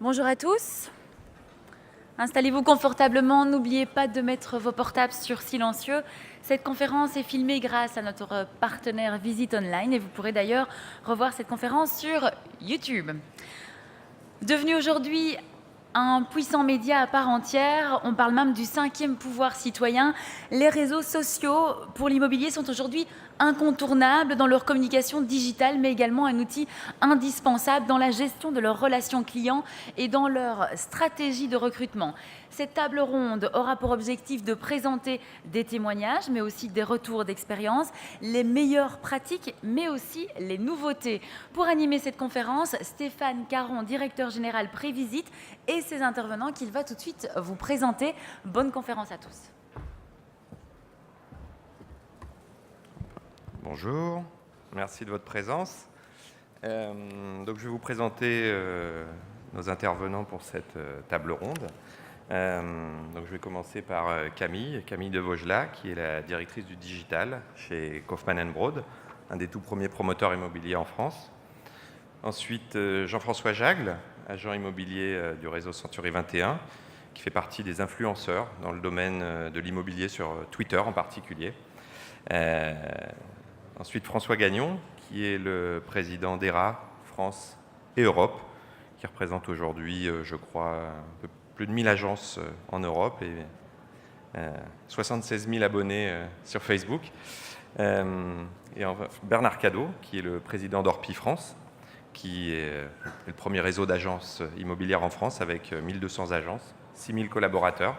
Bonjour à tous. Installez-vous confortablement, n'oubliez pas de mettre vos portables sur silencieux. Cette conférence est filmée grâce à notre partenaire Visite Online et vous pourrez d'ailleurs revoir cette conférence sur YouTube. Devenu aujourd'hui un puissant média à part entière, on parle même du 5e pouvoir citoyen. Les réseaux sociaux pour l'immobilier sont aujourd'hui incontournables dans leur communication digitale, mais également un outil indispensable dans la gestion de leurs relations clients et dans leur stratégie de recrutement. Cette table ronde aura pour objectif de présenter des témoignages, mais aussi des retours d'expérience, les meilleures pratiques, mais aussi les nouveautés. Pour animer cette conférence, Stéphane Caron, directeur général Prévisite, et ses intervenants qu'il va tout de suite vous présenter. Bonne conférence à tous. Bonjour, merci de votre présence. Donc je vais vous présenter nos intervenants pour cette table ronde. Donc je vais commencer par Camille de Vaugelas, qui est la directrice du digital chez Kaufmann & Broad, un des tout premiers promoteurs immobiliers en France. Ensuite, Jean-François Jagle, agent immobilier du réseau Century 21, qui fait partie des influenceurs dans le domaine de l'immobilier sur Twitter en particulier. Ensuite, François Gagnon, qui est le président d'ERA France et Europe, qui représente aujourd'hui, je crois, un peu plus de 1000 agences en Europe et 76 000 abonnés sur Facebook. Et enfin, Bernard Cadot, qui est le président d'Orpi France, qui est le premier réseau d'agences immobilières en France avec 1200 agences, 6000 collaborateurs,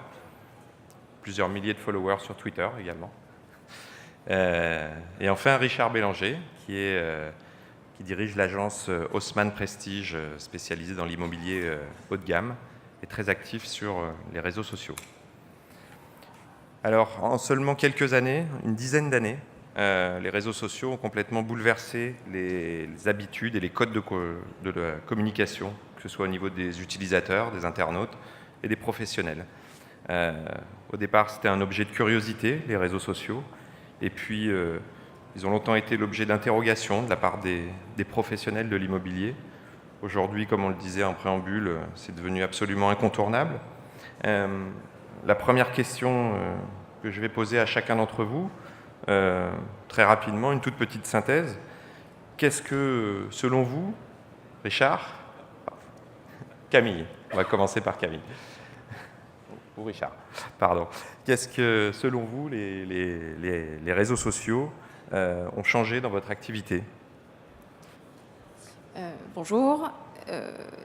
plusieurs milliers de followers sur Twitter également. Et enfin Richard Bélanger, qui dirige l'agence Haussmann Prestige, spécialisée dans l'immobilier haut de gamme, et très actif sur les réseaux sociaux. Alors, en seulement quelques années, une dizaine d'années, les réseaux sociaux ont complètement bouleversé les habitudes et les codes de la communication, que ce soit au niveau des utilisateurs, des internautes et des professionnels. Au départ, c'était un objet de curiosité, les réseaux sociaux. Et puis, ils ont longtemps été l'objet d'interrogation de la part des professionnels de l'immobilier. Aujourd'hui, comme on le disait en préambule, c'est devenu absolument incontournable. La première question que je vais poser à chacun d'entre vous, très rapidement, une toute petite synthèse. Qu'est-ce que, selon vous, Richard, Camille, on va commencer par Camille. Ou Richard, pardon. Qu'est-ce que, selon vous, les réseaux sociaux ont changé dans votre activité ? Bonjour.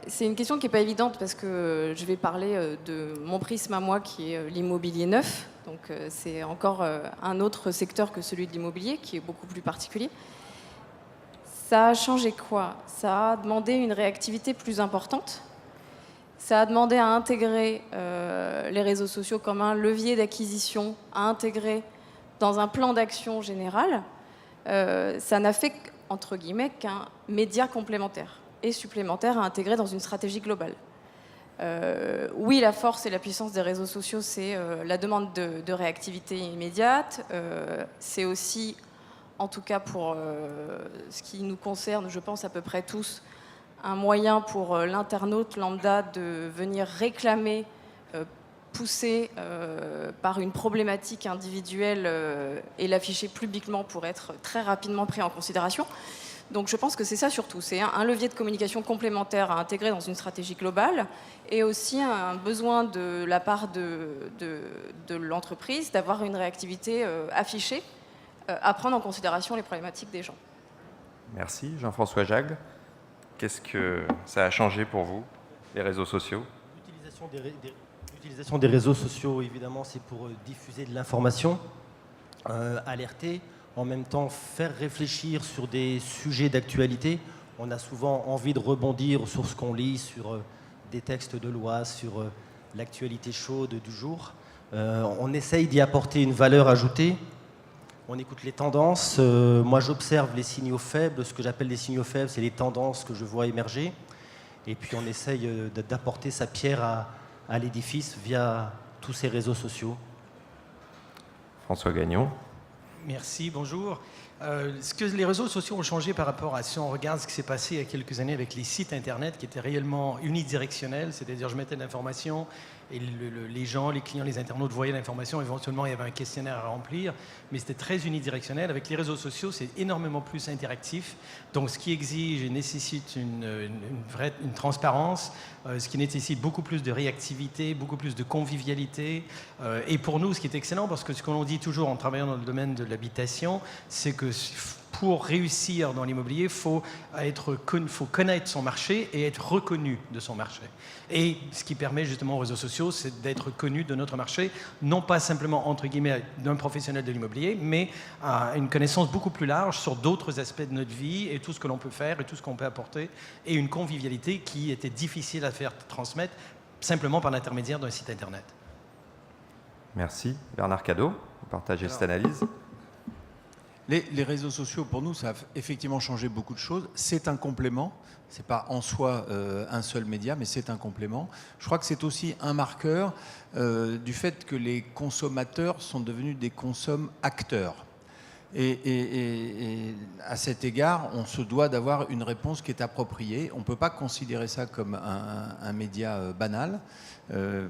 C'est une question qui n'est pas évidente parce que je vais parler de mon prisme à moi qui est l'immobilier neuf. Donc c'est encore un autre secteur que celui de l'immobilier qui est beaucoup plus particulier. Ça a changé quoi ? Ça a demandé une réactivité plus importante. Ça a demandé à intégrer les réseaux sociaux comme un levier d'acquisition, à intégrer dans un plan d'action général. Ça n'a fait, entre guillemets, qu'un média complémentaire et supplémentaire à intégrer dans une stratégie globale. Oui, la force et la puissance des réseaux sociaux, c'est la demande de réactivité immédiate. C'est aussi, en tout cas pour ce qui nous concerne, je pense à peu près tous, un moyen pour l'internaute lambda de venir réclamer, poussé par une problématique individuelle et l'afficher publiquement pour être très rapidement pris en considération. Donc je pense que c'est ça surtout, c'est un levier de communication complémentaire à intégrer dans une stratégie globale et aussi un besoin de la part de l'entreprise d'avoir une réactivité affichée, à prendre en considération les problématiques des gens. Merci. Jean-François Jagle, qu'est-ce que ça a changé pour vous, les réseaux sociaux ? L'utilisation des réseaux sociaux, évidemment, c'est pour diffuser de l'information, alerter, en même temps faire réfléchir sur des sujets d'actualité. On a souvent envie de rebondir sur ce qu'on lit, sur des textes de loi, sur l'actualité chaude du jour. On essaye d'y apporter une valeur ajoutée. On écoute les tendances. Moi, j'observe les signaux faibles. Ce que j'appelle les signaux faibles, c'est les tendances que je vois émerger. Et puis, on essaye d'apporter sa pierre à l'édifice via tous ces réseaux sociaux. François Gagnon. Merci, bonjour. Ce que les réseaux sociaux ont changé par rapport à si on regarde ce qui s'est passé il y a quelques années avec les sites internet qui étaient réellement unidirectionnels, c'est-à-dire je mettais de l'information et les gens, les clients, les internautes voyaient l'information, éventuellement il y avait un questionnaire à remplir, mais c'était très unidirectionnel. Avec les réseaux sociaux, c'est énormément plus interactif, donc ce qui exige et nécessite une transparence, ce qui nécessite beaucoup plus de réactivité, beaucoup plus de convivialité, et pour nous, ce qui est excellent, parce que ce qu'on dit toujours en travaillant dans le domaine de l'habitation, c'est que pour réussir dans l'immobilier, il faut connaître son marché et être reconnu de son marché. Et ce qui permet justement aux réseaux sociaux, c'est d'être connu de notre marché, non pas simplement, entre guillemets, d'un professionnel de l'immobilier, mais une connaissance beaucoup plus large sur d'autres aspects de notre vie et tout ce que l'on peut faire et tout ce qu'on peut apporter, et une convivialité qui était difficile à faire transmettre simplement par l'intermédiaire d'un site Internet. Merci. Bernard Cadot, vous partagez cette analyse. Les réseaux sociaux, pour nous, ça a effectivement changé beaucoup de choses. C'est un complément. Ce n'est pas en soi un seul média, mais c'est un complément. Je crois que c'est aussi un marqueur du fait que les consommateurs sont devenus des acteurs. Et à cet égard, on se doit d'avoir une réponse qui est appropriée. On ne peut pas considérer ça comme un média banal,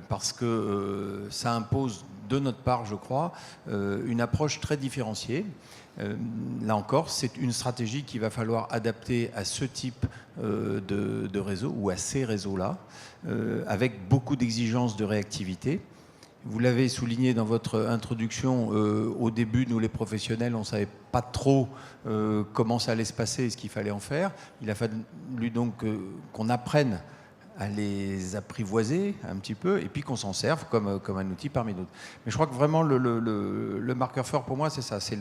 parce que ça impose de notre part, je crois, une approche très différenciée. Là encore, c'est une stratégie qu'il va falloir adapter à ce type de réseau ou à ces réseaux-là, avec beaucoup d'exigences de réactivité. Vous l'avez souligné dans votre introduction, au début, nous les professionnels, on ne savait pas trop comment ça allait se passer et ce qu'il fallait en faire. Il a fallu donc qu'on apprenne à les apprivoiser un petit peu et puis qu'on s'en serve comme un outil parmi d'autres. Mais je crois que vraiment le marqueur fort pour moi, c'est ça, c'est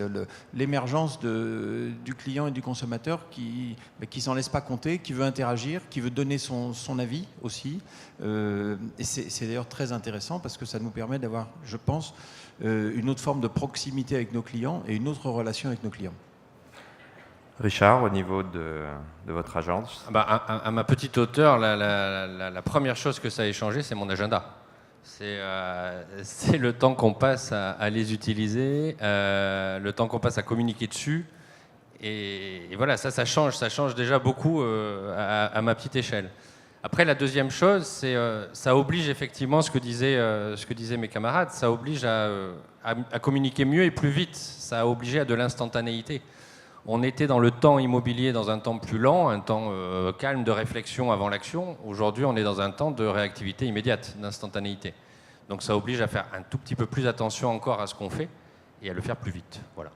l'émergence du client et du consommateur qui s'en laisse pas compter, qui veut interagir, qui veut donner son avis aussi. Et c'est d'ailleurs très intéressant parce que ça nous permet d'avoir, je pense, une autre forme de proximité avec nos clients et une autre relation avec nos clients. Richard, au niveau de votre agence? À ma petite hauteur, la première chose que ça a changé, c'est mon agenda. C'est le temps qu'on passe à les utiliser, le temps qu'on passe à communiquer dessus. Et voilà, ça change déjà beaucoup à ma petite échelle. Après, la deuxième chose, c'est ça oblige effectivement ce que disaient mes camarades, ça oblige à communiquer mieux et plus vite. Ça a obligé à de l'instantanéité. On était dans le temps immobilier, dans un temps plus lent, un temps calme de réflexion avant l'action. Aujourd'hui, on est dans un temps de réactivité immédiate, d'instantanéité. Donc ça oblige à faire un tout petit peu plus attention encore à ce qu'on fait et à le faire plus vite. Voilà.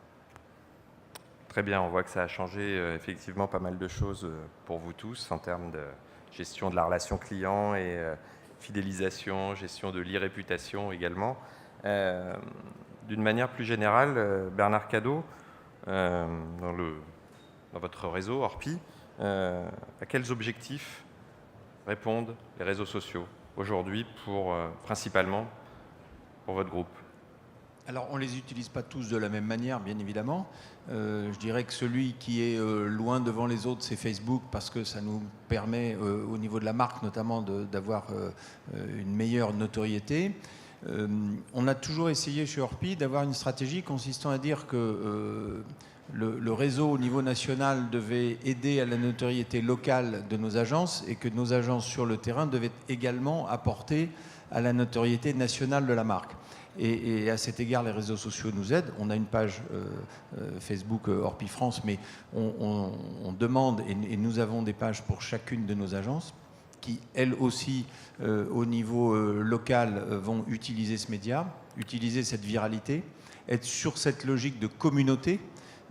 Très bien, on voit que ça a changé effectivement pas mal de choses pour vous tous en termes de gestion de la relation client et fidélisation, gestion de l'e-réputation également. D'une manière plus générale, Bernard Cadot, dans votre réseau Orpi, à quels objectifs répondent les réseaux sociaux aujourd'hui, principalement pour votre groupe? Alors, on ne les utilise pas tous de la même manière, bien évidemment. Je dirais que celui qui est loin devant les autres, c'est Facebook, parce que ça nous permet, au niveau de la marque notamment, d'avoir une meilleure notoriété. On a toujours essayé chez Orpi d'avoir une stratégie consistant à dire que le réseau au niveau national devait aider à la notoriété locale de nos agences et que nos agences sur le terrain devaient également apporter à la notoriété nationale de la marque. Et à cet égard, les réseaux sociaux nous aident. On a une page Facebook Orpi France, mais on demande, et nous avons des pages pour chacune de nos agences, qui, elles aussi, au niveau local, vont utiliser ce média, utiliser cette viralité, être sur cette logique de communauté.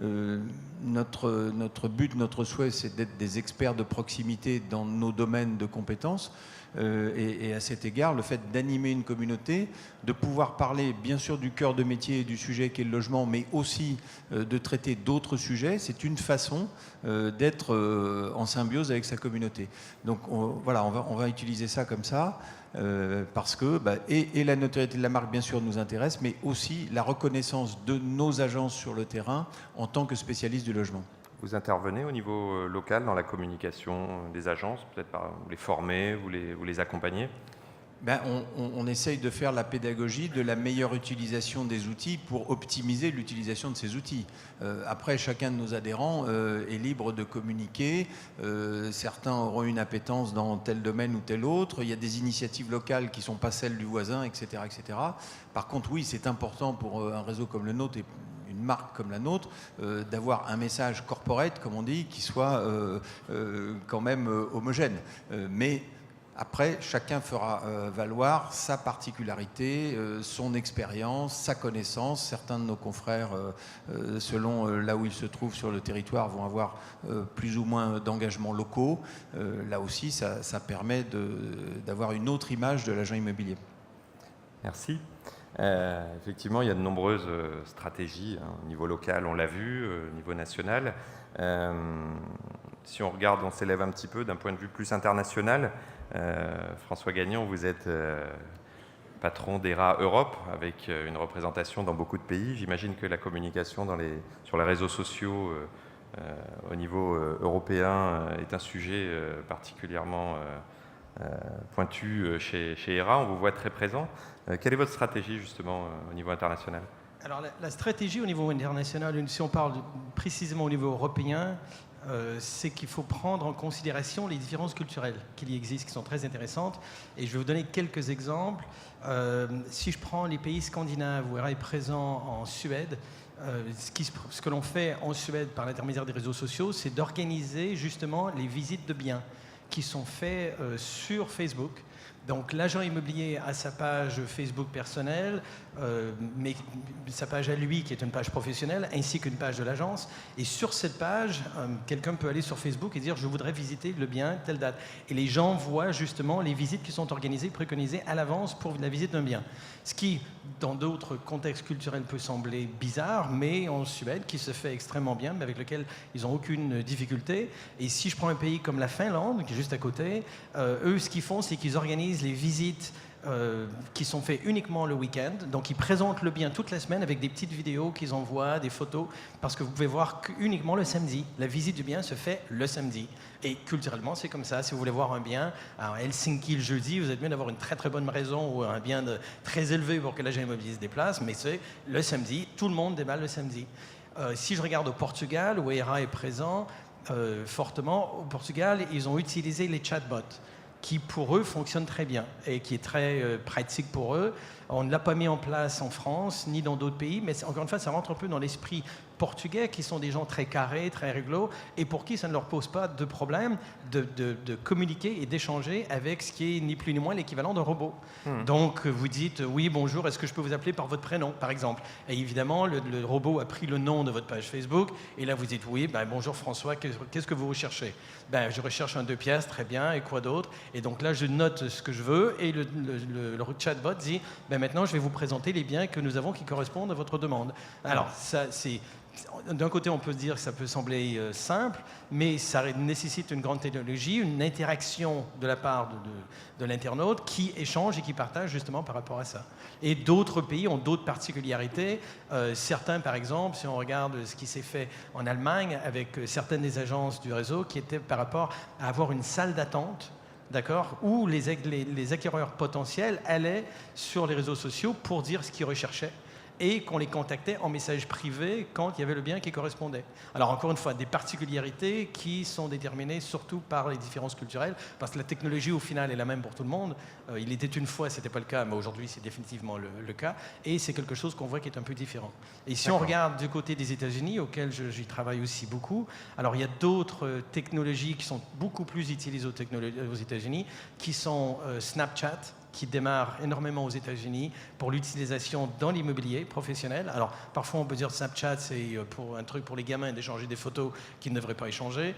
Notre but, notre souhait, c'est d'être des experts de proximité dans nos domaines de compétences. Et à cet égard, le fait d'animer une communauté, de pouvoir parler bien sûr du cœur de métier et du sujet qui est le logement, mais aussi de traiter d'autres sujets, c'est une façon d'être en symbiose avec sa communauté. Donc voilà, on va utiliser ça comme ça, parce que et la notoriété de la marque bien sûr nous intéresse, mais aussi la reconnaissance de nos agences sur le terrain en tant que spécialistes du logement. Vous intervenez au niveau local dans la communication des agences, peut-être vous les formez, vous les accompagnez? On essaye de faire la pédagogie de la meilleure utilisation des outils pour optimiser l'utilisation de ces outils. Après, chacun de nos adhérents est libre de communiquer. Certains auront une appétence dans tel domaine ou tel autre. Il y a des initiatives locales qui ne sont pas celles du voisin, etc., etc. Par contre, oui, c'est important pour un réseau comme le nôtre et une marque comme la nôtre, d'avoir un message corporate, comme on dit, qui soit quand même homogène. Mais après, chacun fera valoir sa particularité, son expérience, sa connaissance. Certains de nos confrères, selon là où ils se trouvent sur le territoire, vont avoir plus ou moins d'engagements locaux. Là aussi, ça permet d'avoir une autre image de l'agent immobilier. Merci. Effectivement, il y a de nombreuses stratégies au niveau local, on l'a vu, au niveau national. Si on regarde, on s'élève un petit peu d'un point de vue plus international. François Gagnon, vous êtes patron d'ERA Europe, avec une représentation dans beaucoup de pays. J'imagine que la communication sur les réseaux sociaux au niveau européen est un sujet particulièrement pointu chez ERA. On vous voit très présent. Quelle est votre stratégie justement au niveau international ? Alors la stratégie au niveau international, si on parle précisément au niveau européen, c'est qu'il faut prendre en considération les différences culturelles qui existent, qui sont très intéressantes. Et je vais vous donner quelques exemples. Si je prends les pays scandinaves, où ERA est présent en Suède, ce que l'on fait en Suède par l'intermédiaire des réseaux sociaux, c'est d'organiser justement les visites de biens qui sont faites sur Facebook. Donc l'agent immobilier a sa page Facebook personnelle, mais sa page à lui qui est une page professionnelle, ainsi qu'une page de l'agence. Et sur cette page, quelqu'un peut aller sur Facebook et dire « je voudrais visiter le bien, telle date ». Et les gens voient justement les visites qui sont organisées, préconisées à l'avance pour la visite d'un bien. Ce qui, dans d'autres contextes culturels, peut sembler bizarre, mais en Suède, qui se fait extrêmement bien, mais avec lequel ils n'ont aucune difficulté. Et si je prends un pays comme la Finlande, qui est juste à côté, eux, ce qu'ils font, c'est qu'ils organisent les visites qui sont faites uniquement le week-end. Donc, ils présentent le bien toute la semaine avec des petites vidéos qu'ils envoient, des photos, parce que vous pouvez voir uniquement le samedi. La visite du bien se fait le samedi. Et culturellement, c'est comme ça. Si vous voulez voir un bien à Helsinki le jeudi, vous êtes mieux d'avoir une très très bonne raison ou un bien très élevé pour que l'agent immobilier se déplace, mais c'est le samedi. Tout le monde déballe le samedi. Si je regarde au Portugal, où ERA est présent fortement, au Portugal, ils ont utilisé les chatbots, qui pour eux fonctionne très bien et qui est très pratique pour eux. On ne l'a pas mis en place en France ni dans d'autres pays, mais encore une fois, ça rentre un peu dans l'esprit portugais, qui sont des gens très carrés, très réglo, et pour qui ça ne leur pose pas de problème de communiquer et d'échanger avec ce qui est ni plus ni moins l'équivalent d'un robot. Donc vous dites « oui, bonjour, est-ce que je peux vous appeler par votre prénom ?» par exemple. Et évidemment, le robot a pris le nom de votre page Facebook, et là vous dites « oui, ben, bonjour François, qu'est-ce que vous recherchez ?» Ben, je recherche un 2 pièces, très bien, et quoi d'autre? Et donc là, je note ce que je veux, et le chatbot dit ben, « maintenant, je vais vous présenter les biens que nous avons qui correspondent à votre demande. » Alors, ça, c'est... D'un côté, on peut se dire que ça peut sembler simple, mais ça nécessite une grande technologie, une interaction de la part de l'internaute qui échange et qui partage justement par rapport à ça. Et d'autres pays ont d'autres particularités. Certains, par exemple, si on regarde ce qui s'est fait en Allemagne avec certaines des agences du réseau, qui étaient par rapport à avoir une salle d'attente, d'accord, où les acquéreurs potentiels allaient sur les réseaux sociaux pour dire ce qu'ils recherchaient, et qu'on les contactait en message privé quand il y avait le bien qui correspondait. Alors encore une fois, des particularités qui sont déterminées surtout par les différences culturelles, parce que la technologie au final est la même pour tout le monde. Il était une fois, ce n'était pas le cas, mais aujourd'hui c'est définitivement le cas, et c'est quelque chose qu'on voit qui est un peu différent. Et si on regarde du côté des États-Unis, auxquels j'y travaille aussi beaucoup, alors il y a d'autres technologies qui sont beaucoup plus utilisées aux États-Unis, qui sont Snapchat, qui démarre énormément aux États-Unis pour l'utilisation dans l'immobilier professionnel. Alors, parfois, on peut dire Snapchat, c'est un truc pour les gamins d'échanger des photos qu'ils ne devraient pas échanger.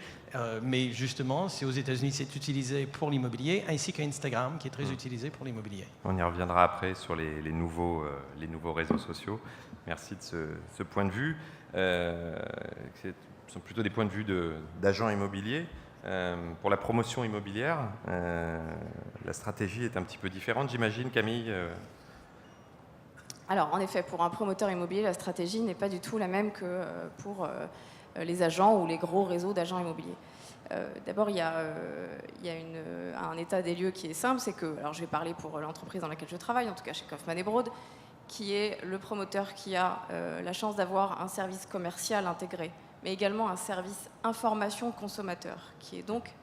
Mais justement, c'est aux États-Unis, c'est utilisé pour l'immobilier, ainsi qu'Instagram, qui est très utilisé pour l'immobilier. On y reviendra après sur les nouveaux réseaux sociaux. Merci de ce point de vue. Ce sont plutôt des points de vue d'agents immobiliers. Pour la promotion immobilière, la stratégie est un petit peu différente, j'imagine, Camille. Alors, en effet, pour un promoteur immobilier, la stratégie n'est pas du tout la même que pour les agents ou les gros réseaux d'agents immobiliers. D'abord, il y a un état des lieux qui est simple, c'est que, alors je vais parler pour l'entreprise dans laquelle je travaille, en tout cas chez Kaufmann & Broad, qui est le promoteur qui a la chance d'avoir un service commercial intégré, mais également un service information consommateur, qui est donc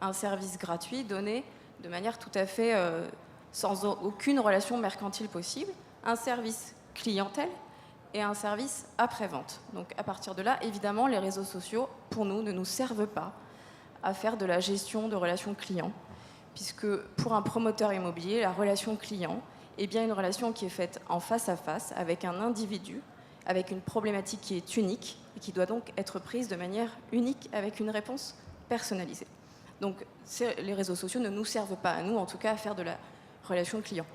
un service gratuit donné de manière tout à fait sans aucune relation mercantile possible, un service clientèle et un service après-vente. Donc à partir de là, évidemment, les réseaux sociaux, pour nous, ne nous servent pas à faire de la gestion de relations clients, puisque pour un promoteur immobilier, la relation client est bien une relation qui est faite en face à face avec un individu, avec une problématique qui est unique et qui doit donc être prise de manière unique avec une réponse personnalisée. Donc les réseaux sociaux ne nous servent pas à nous, en tout cas, à faire de la relation client.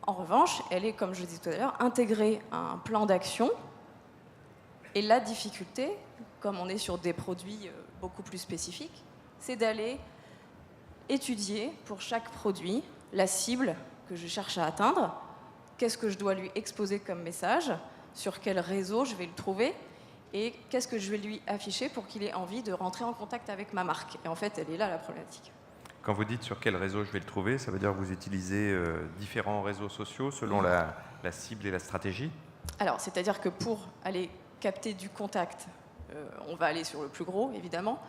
En revanche, elle est, comme je le disais tout à l'heure, intégrée à un plan d'action. Et la difficulté, comme on est sur des produits beaucoup plus spécifiques, c'est d'aller étudier pour chaque produit la cible que je cherche à atteindre, qu'est-ce que je dois lui exposer comme message, sur quel réseau je vais le trouver, et qu'est-ce que je vais lui afficher pour qu'il ait envie de rentrer en contact avec ma marque. Et en fait, elle est là la problématique. Quand vous dites sur quel réseau je vais le trouver, ça veut dire que vous utilisez différents réseaux sociaux selon la cible et la stratégie? Alors, c'est-à-dire que pour aller capter du contact, on va aller sur le plus gros, évidemment.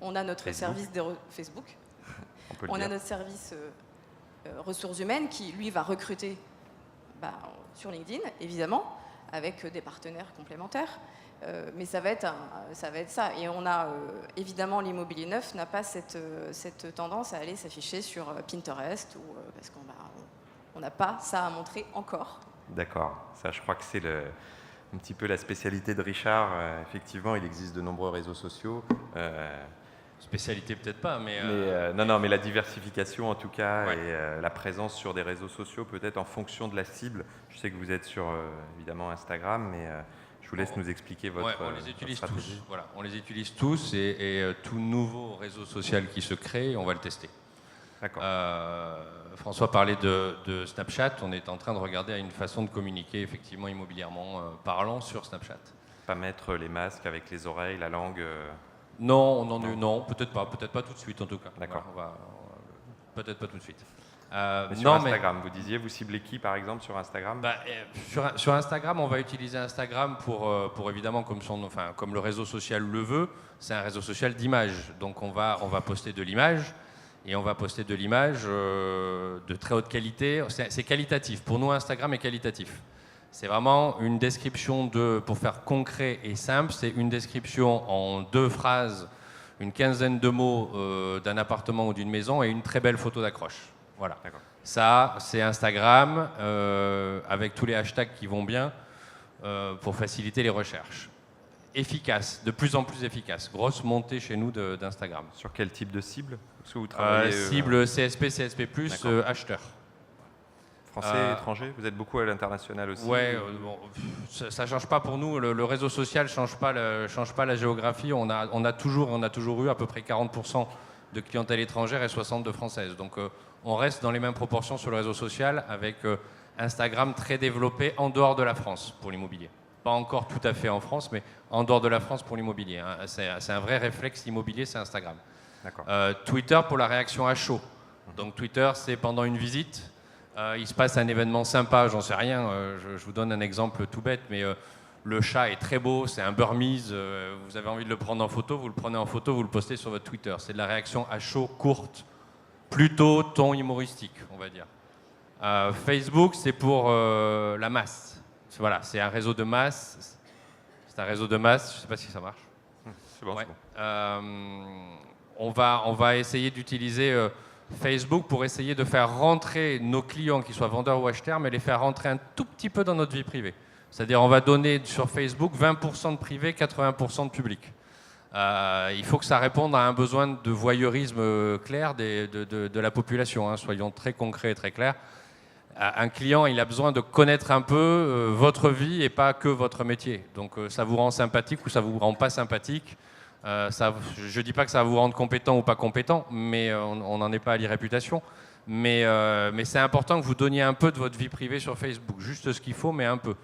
On a notre service de Facebook. On a notre service ressources humaines qui, lui, va recruter sur LinkedIn, évidemment, avec des partenaires complémentaires. Mais ça va être ça. Et on a, évidemment, l'immobilier neuf n'a pas cette tendance à aller s'afficher sur Pinterest, parce qu'on n'a pas ça à montrer encore. D'accord. Ça, je crois que c'est un petit peu la spécialité de Richard. Effectivement, il existe de nombreux réseaux sociaux. Spécialité peut-être pas, mais... Non, mais la diversification en tout cas, ouais. Et la présence sur des réseaux sociaux peut-être en fonction de la cible. Je sais que vous êtes sur, évidemment, Instagram, mais je vous laisse nous expliquer votre on les utilise stratégie. tous. Voilà, on les utilise tous et tout nouveau réseau social qui se crée, on va le tester. D'accord. François parlait de Snapchat. On est en train de regarder à une façon de communiquer effectivement immobilièrement parlant sur Snapchat. Pas mettre les masques avec les oreilles, la langue. Non, peut-être pas tout de suite en tout cas. D'accord. Voilà, peut-être pas tout de suite. Mais sur Instagram, vous disiez, vous ciblez qui par exemple sur Instagram? Sur Instagram, on va utiliser Instagram pour évidemment, comme le réseau social le veut, c'est un réseau social d'image. Donc on va poster de l'image. Et on va poster de l'image de très haute qualité. C'est qualitatif. Pour nous, Instagram est qualitatif. C'est vraiment une description pour faire concret et simple, c'est une description en 2 phrases, une quinzaine de mots d'un appartement ou d'une maison et une très belle photo d'accroche. Voilà. Ça, c'est Instagram avec tous les hashtags qui vont bien pour faciliter les recherches. Efficace, de plus en plus efficace. Grosse montée chez nous d'Instagram. Sur quel type de cible? Parce que vous travaillez, cible CSP, CSP+, acheteur. Français, étranger? Vous êtes beaucoup à l'international aussi? Ouais, ça ne change pas pour nous. Le réseau social ne change pas la géographie. On a toujours eu à peu près 40% de clientèle étrangère et 60% de française. Donc on reste dans les mêmes proportions sur le réseau social avec Instagram très développé en dehors de la France pour l'immobilier. Pas encore tout à fait en France, mais en dehors de la France pour l'immobilier. Hein. C'est un vrai réflexe immobilier, c'est Instagram. Twitter pour la réaction à chaud. Donc Twitter, c'est pendant une visite, il se passe un événement sympa, j'en sais rien. Je vous donne un exemple tout bête, mais le chat est très beau, c'est un Burmese, vous avez envie de le prendre en photo, vous le prenez en photo, vous le postez sur votre Twitter. C'est de la réaction à chaud courte, plutôt ton humoristique, on va dire. Facebook, c'est pour la masse. Voilà, c'est un réseau de masse. C'est un réseau de masse, je ne sais pas si ça marche. C'est bon, ouais. C'est bon. On va essayer d'utiliser Facebook pour essayer de faire rentrer nos clients, qu'ils soient vendeurs ou acheteurs, mais les faire rentrer un tout petit peu dans notre vie privée. C'est-à-dire on va donner sur Facebook 20% de privé, 80% de public. Il faut que ça réponde à un besoin de voyeurisme clair de la population, hein, soyons très concrets et très clairs. Un client, il a besoin de connaître un peu votre vie et pas que votre métier. Donc ça vous rend sympathique ou ça vous rend pas sympathique. Je ne dis pas que ça va vous rendre compétent ou pas compétent, mais on n'en est pas à l'irréputation. Mais c'est important que vous donniez un peu de votre vie privée sur Facebook, juste ce qu'il faut, mais un peu.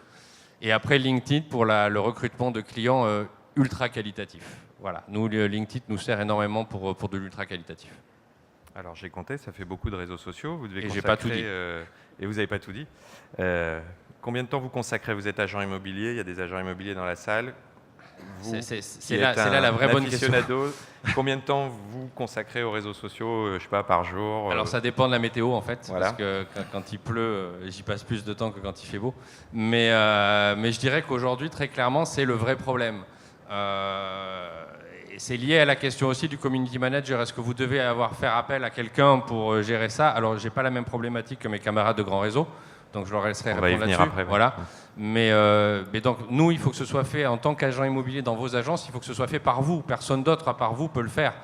Et après LinkedIn pour le recrutement de clients ultra qualitatifs. voilà, nous, LinkedIn nous sert énormément pour de l'ultra qualitatif. Alors j'ai compté, ça fait beaucoup de réseaux sociaux. Vous devez Et j'ai consacrer, pas tout dit. Et vous n'avez pas tout dit. Combien de temps vous consacrez? Vous êtes agent immobilier, il y a des agents immobiliers dans la salle. C'est là la vraie bonne question. Combien de temps vous consacrez aux réseaux sociaux, je sais pas, par jour? Alors ça dépend de la météo en fait, Voilà. parce que quand il pleut, j'y passe plus de temps que quand il fait beau. Mais je dirais qu'aujourd'hui, très clairement, c'est le vrai problème. Et c'est lié à la question aussi du community manager. Est-ce que vous devez faire appel à quelqu'un pour gérer ça? Alors, j'ai pas la même problématique que mes camarades de Grand Réseau, donc je leur laisserai On va y répondre venir là-dessus. après. Voilà. Mais donc, nous, il faut que ce soit fait en tant qu'agent immobilier dans vos agences. Il faut que ce soit fait par vous. Personne d'autre à part vous peut le faire.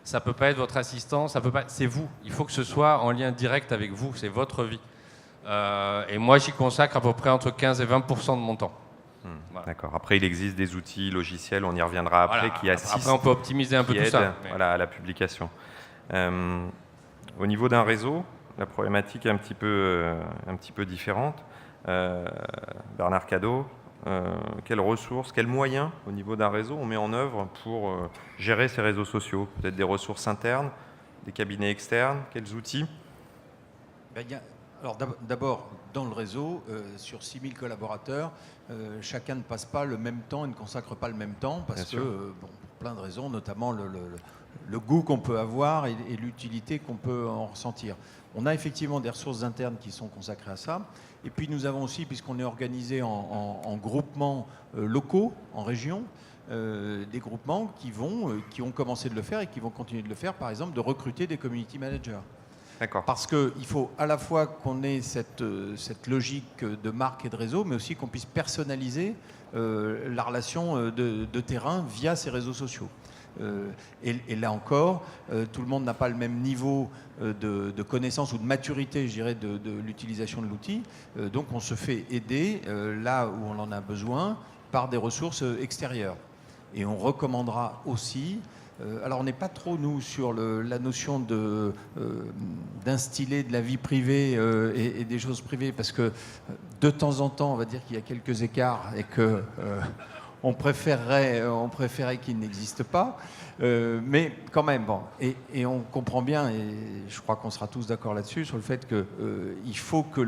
Ça peut pas être votre assistant. Ça peut pas. C'est vous. Il faut que ce soit en lien direct avec vous. C'est votre vie. Et moi, j'y consacre à peu près entre 15 et 20% de mon temps. Voilà. D'accord. Après, il existe des outils logiciels, on y reviendra après, Voilà. qui assistent. Après, on peut optimiser un peu tout ça. Voilà, à la publication. Au niveau d'un réseau, la problématique est un petit peu différente. Bernard Cadot, quelles ressources, quels moyens au niveau d'un réseau on met en œuvre pour gérer ces réseaux sociaux? Peut-être des ressources internes, des cabinets externes, quels outils? Alors d'abord, dans le réseau, sur 6000 collaborateurs, chacun ne passe pas le même temps et ne consacre pas le même temps parce que, pour plein de raisons, notamment le goût qu'on peut avoir et l'utilité qu'on peut en ressentir. On a effectivement des ressources internes qui sont consacrées à ça. Et puis nous avons aussi, puisqu'on est organisé en groupements locaux, en région, des groupements qui ont commencé de le faire et qui vont continuer de le faire, par exemple, de recruter des community managers. D'accord. Parce qu'il faut à la fois qu'on ait cette logique de marque et de réseau, mais aussi qu'on puisse personnaliser la relation de terrain via ces réseaux sociaux. Et là encore, tout le monde n'a pas le même niveau de connaissance ou de maturité, je dirais, de l'utilisation de l'outil. Donc on se fait aider là où on en a besoin par des ressources extérieures. Et on recommandera aussi... alors on n'est pas trop, nous, sur la notion d'instiller de la vie privée et des choses privées, parce que de temps en temps, on va dire qu'il y a quelques écarts et que... on préférerait qu'il n'existe pas, mais quand même, bon, et on comprend bien, et je crois qu'on sera tous d'accord là-dessus, sur le fait qu'il faut que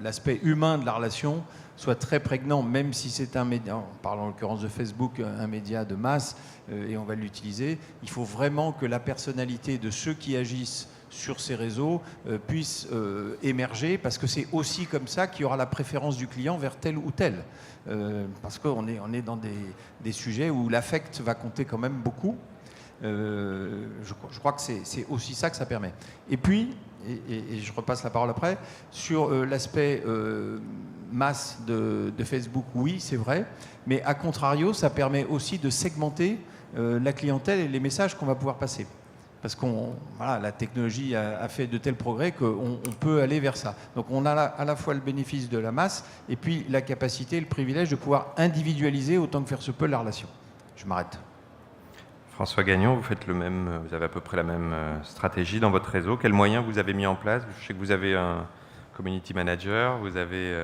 l'aspect humain de la relation soit très prégnant, même si c'est un média, on parle en l'occurrence de Facebook, un média de masse, et on va l'utiliser, il faut vraiment que la personnalité de ceux qui agissent sur ces réseaux puisse émerger, parce que c'est aussi comme ça qu'il y aura la préférence du client vers tel ou tel. Parce qu'on est dans des sujets où l'affect va compter quand même beaucoup. Je crois que c'est aussi ça que ça permet. Et puis, et je repasse la parole après, sur l'aspect masse de Facebook, oui, c'est vrai, mais à contrario, ça permet aussi de segmenter la clientèle et les messages qu'on va pouvoir passer. Parce que la technologie a fait de tels progrès qu'on peut aller vers ça. Donc on a à la fois le bénéfice de la masse et puis la capacité et le privilège de pouvoir individualiser autant que faire se peut la relation. Je m'arrête. François Gagnon, vous avez à peu près la même stratégie dans votre réseau. Quels moyens vous avez mis en place? Je sais que vous avez un community manager, vous avez...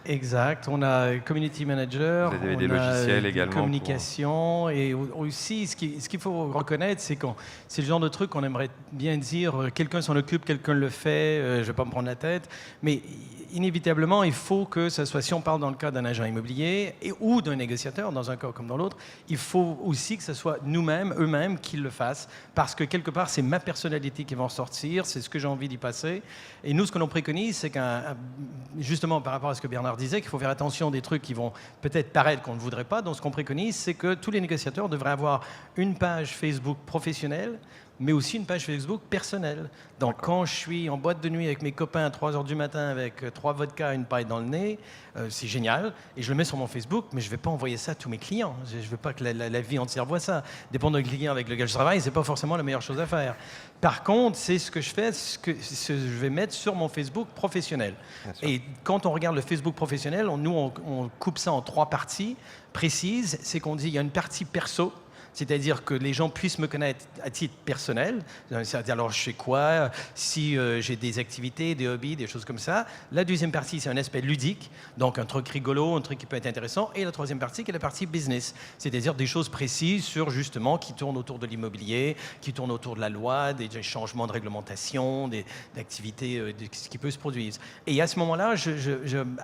Exact, on a community manager, vous avez des on logiciels a également communication, et aussi ce qu'il faut reconnaître, c'est c'est le genre de truc qu'on aimerait bien dire, quelqu'un s'en occupe, quelqu'un le fait, je ne vais pas me prendre la tête, mais inévitablement, il faut que ça soit, si on parle dans le cas d'un agent immobilier ou d'un négociateur, dans un cas comme dans l'autre, il faut aussi que ce soit nous-mêmes, eux-mêmes, qui le fassent, parce que quelque part, c'est ma personnalité qui va en sortir, c'est ce que j'ai envie d'y passer. Et nous, ce que l'on préconise, c'est justement par rapport à ce que Bernard disait, qu'il faut faire attention des trucs qui vont peut-être paraître qu'on ne voudrait pas. Donc, ce qu'on préconise, c'est que tous les négociateurs devraient avoir une page Facebook professionnelle, mais aussi une page Facebook personnelle. Donc, quand je suis en boîte de nuit avec mes copains à 3 h du matin avec 3 vodkas et une paille dans le nez, c'est génial. Et je le mets sur mon Facebook, mais je ne vais pas envoyer ça à tous mes clients. Je ne veux pas que la vie entière voit ça. Dépendant du client avec lequel je travaille, ce n'est pas forcément la meilleure chose à faire. Par contre, c'est ce que je fais, je vais mettre sur mon Facebook professionnel. Et quand on regarde le Facebook professionnel, on coupe ça en 3 parties précises. C'est qu'on dit qu'il y a une partie perso. C'est-à-dire que les gens puissent me connaître à titre personnel, c'est-à-dire alors je fais quoi, si j'ai des activités, des hobbies, des choses comme ça. La deuxième partie, c'est un aspect ludique, donc un truc rigolo, un truc qui peut être intéressant. Et la troisième partie, qui est la partie business, c'est-à-dire des choses précises sur justement qui tournent autour de l'immobilier, qui tournent autour de la loi, des changements de réglementation, d'activités, ce qui peut se produire. Et à ce moment-là,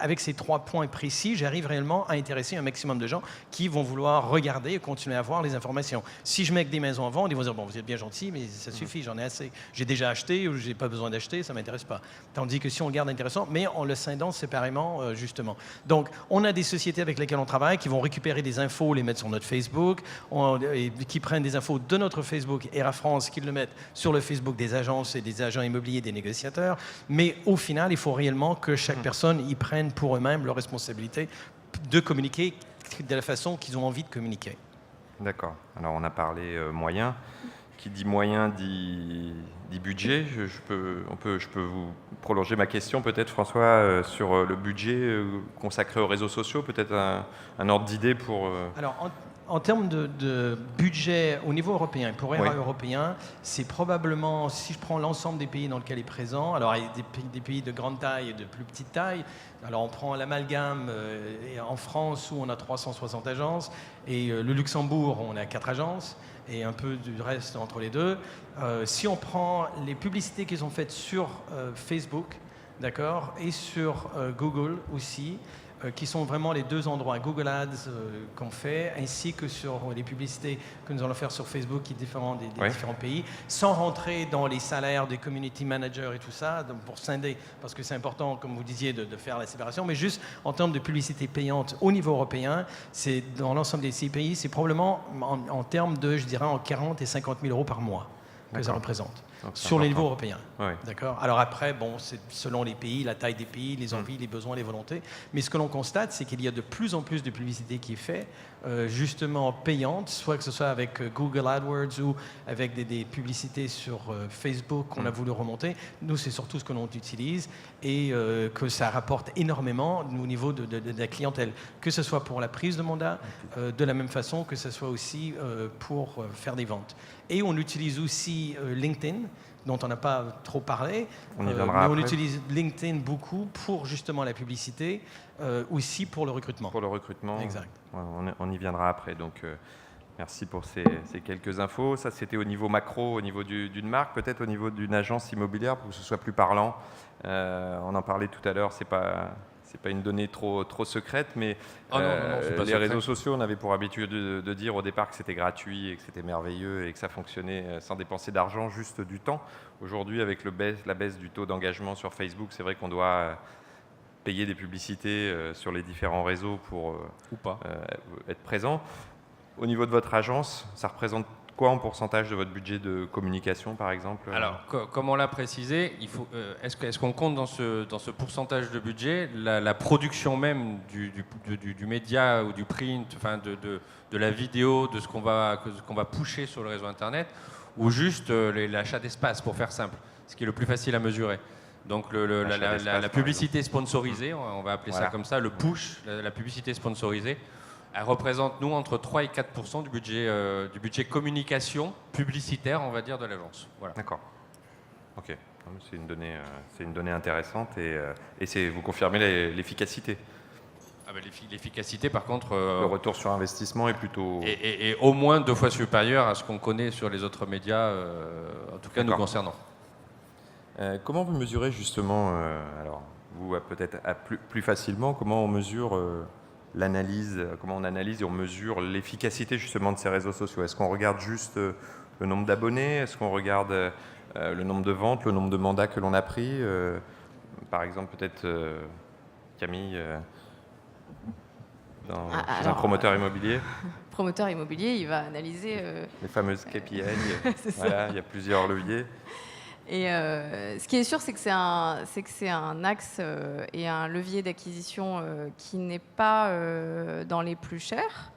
avec ces 3 points précis, j'arrive réellement à intéresser un maximum de gens qui vont vouloir regarder et continuer à voir les informations. Si je mets que des maisons à vendre, ils vont dire, bon, vous êtes bien gentil, mais ça suffit, j'en ai assez. J'ai déjà acheté ou j'ai pas besoin d'acheter, ça m'intéresse pas. Tandis que si on le garde intéressant, mais en le scindant séparément, justement. Donc, on a des sociétés avec lesquelles on travaille qui vont récupérer des infos, les mettre sur notre Facebook, et qui prennent des infos de notre Facebook Era France, qui le mettent sur le Facebook des agences et des agents immobiliers, des négociateurs. Mais au final, il faut réellement que chaque personne y prenne pour eux-mêmes leur responsabilité de communiquer de la façon qu'ils ont envie de communiquer. D'accord. Alors, on a parlé moyens. Qui dit moyen dit budget. Je peux vous prolonger ma question peut-être, François, sur le budget consacré aux réseaux sociaux, peut-être un ordre d'idée pour... Alors, en termes de budget au niveau européen, pour ERA européen, c'est probablement, si je prends l'ensemble des pays dans lesquels il est présent, alors il y a des pays de grande taille et de plus petite taille. Alors on prend l'amalgame en France où on a 360 agences et le Luxembourg où on a 4 agences et un peu du reste entre les deux. Si on prend les publicités qui sont faites sur Facebook, d'accord, et sur Google aussi, qui sont vraiment les 2 endroits, Google Ads qu'on fait, ainsi que sur les publicités que nous allons faire sur Facebook qui sont différents des différents pays, sans rentrer dans les salaires des community managers et tout ça, donc pour scinder, parce que c'est important, comme vous disiez, de faire la séparation, mais juste en termes de publicité payante au niveau européen, c'est dans l'ensemble des 6 pays, c'est probablement en termes de, je dirais, en 40 et 50 000 euros par mois que ça représente. Sur les niveaux européens. Oui. D'accord. Alors après, bon, c'est selon les pays, la taille des pays, les envies, les besoins, les volontés. Mais ce que l'on constate, c'est qu'il y a de plus en plus de publicité qui est faite, justement payante, soit que ce soit avec Google AdWords ou avec des publicités sur Facebook qu'on a voulu remonter. Nous, c'est surtout ce que l'on utilise et que ça rapporte énormément au niveau de la clientèle, que ce soit pour la prise de mandat, de la même façon que ce soit aussi pour faire des ventes. Et on utilise aussi LinkedIn, dont on n'a pas trop parlé. On y viendra après. On utilise LinkedIn beaucoup pour justement la publicité, aussi pour le recrutement. Pour le recrutement. Exact. On y viendra après. Donc, merci pour ces quelques infos. Ça, c'était au niveau macro, au niveau d'une marque, peut-être au niveau d'une agence immobilière, pour que ce soit plus parlant. On en parlait tout à l'heure, c'est pas une donnée trop secrète, mais les réseaux sociaux, on avait pour habitude de dire au départ que c'était gratuit et que c'était merveilleux et que ça fonctionnait sans dépenser d'argent, juste du temps. Aujourd'hui, avec la baisse du taux d'engagement sur Facebook, c'est vrai qu'on doit payer des publicités sur les différents réseaux pour être présent. Au niveau de votre agence, ça représente quoi en pourcentage de votre budget de communication, par exemple? Alors, comme on l'a précisé, est-ce qu'on compte dans ce pourcentage de budget la production même du média ou du print, enfin de la vidéo, de ce qu'on va pusher sur le réseau Internet, ou juste l'achat d'espace, pour faire simple, ce qui est le plus facile à mesurer? Donc la publicité sponsorisée, on va appeler ça comme ça, le push, la publicité sponsorisée, elle représente, nous, entre 3 et 4% du budget communication publicitaire, on va dire, de l'agence. Voilà. D'accord. Ok. C'est une donnée intéressante et vous confirmez l'efficacité. Ah ben, l'efficacité, par contre... le retour sur investissement est plutôt... Et au moins 2 fois supérieur à ce qu'on connaît sur les autres médias, en tout cas nous concernant. Comment vous mesurez justement, alors vous peut-être plus facilement, comment on mesure... comment on analyse et on mesure l'efficacité justement de ces réseaux sociaux? Est-ce qu'on regarde juste le nombre d'abonnés? Est-ce qu'on regarde le nombre de ventes, le nombre de mandats que l'on a pris? Par exemple, peut-être Camille, chez un promoteur immobilier. Promoteur immobilier, il va analyser... les fameuses KPI, voilà, il y a plusieurs leviers. Et ce qui est sûr, c'est que c'est un axe et un levier d'acquisition qui n'est pas dans les plus chers,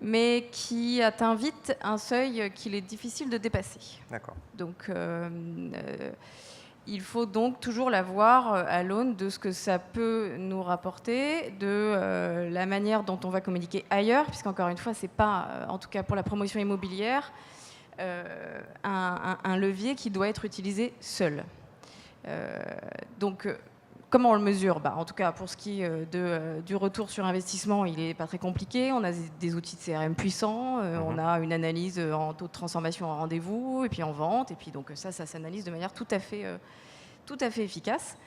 mais qui atteint vite un seuil qu'il est difficile de dépasser. D'accord. Donc, il faut donc toujours la voir à l'aune de ce que ça peut nous rapporter, de la manière dont on va communiquer ailleurs, puisqu'encore une fois, c'est pas, en tout cas pour la promotion immobilière, un levier qui doit être utilisé seul. Donc, comment on le mesure ? En tout cas, pour ce qui est du retour sur investissement, il n'est pas très compliqué. On a des outils de CRM puissants, on a une analyse en taux de transformation en rendez-vous, et puis en vente, et puis donc ça s'analyse de manière tout à fait efficace.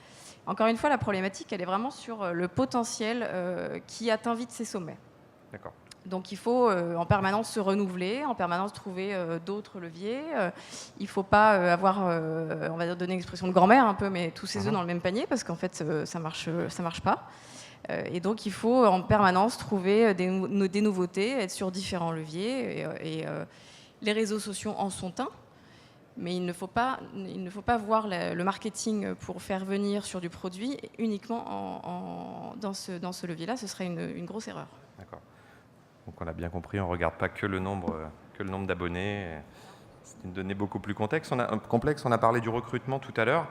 Encore une fois, la problématique, elle est vraiment sur le potentiel qui atteint vite ses sommets. D'accord. Donc il faut en permanence se renouveler, en permanence trouver d'autres leviers. Il ne faut pas avoir, on va dire donner une expression de grand-mère un peu, mais tous ses œufs dans le même panier, parce qu'en fait ça marche pas. Et donc il faut en permanence trouver des nouveautés, être sur différents leviers. Et les réseaux sociaux en sont un. Mais il ne faut pas voir le marketing pour faire venir sur du produit uniquement dans ce levier-là. Ce serait une grosse erreur. D'accord. Donc on a bien compris, on ne regarde pas que le nombre d'abonnés. C'est une donnée beaucoup plus complexe. On a parlé du recrutement tout à l'heure.